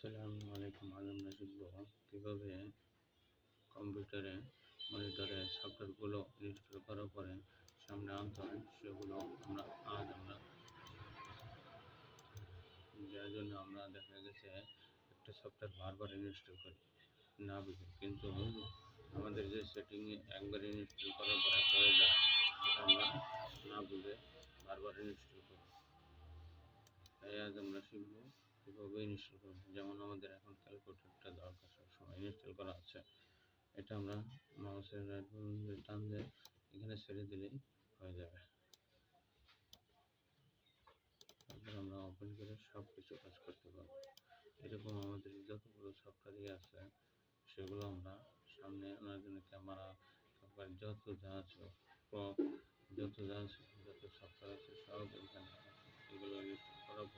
আসসালামু আলাইকুম। আজ আমরা শিখব কীভাবে কম্পিউটারে মনিটরে সফটওয়্যারগুলো ইনস্টল করার পরে সামনে আনতে হয়। সেগুলো আমরা যার জন্য আমরা দেখা গেছে একটা সফটওয়্যার বারবার ইনস্টল করি না বুঝে, কিন্তু আমাদের যে সেটিংয়ে একবার ইনস্টল করার পরে হয়ে যায়, সেটা আমরা না বুঝে বারবার ইনস্টল করি। তাই আজ আমরা শিখব কীভাবে ইনস্টল করব। যেমন আমাদের এখন ক্যালকুলেটরটা দরকার, সবসময় ইনস্টল করা আছে। এটা আমরা মাউসের রাইট বাটন দিয়ে টান দিয়ে এখানে ছেড়ে দিলেই হয়ে যাবে। তারপর আমরা ওপেন করে সব কিছু কাজ করতে পারবো। এরকম আমাদের যতগুলো সফটওয়্যারই আছে সেগুলো আমরা সামনে আনার জন্য ক্যামেরা, তারপর যত যা আছে যত সফটওয়্যার আছে সব এখানে আছে। এগুলো ইনস্টল করার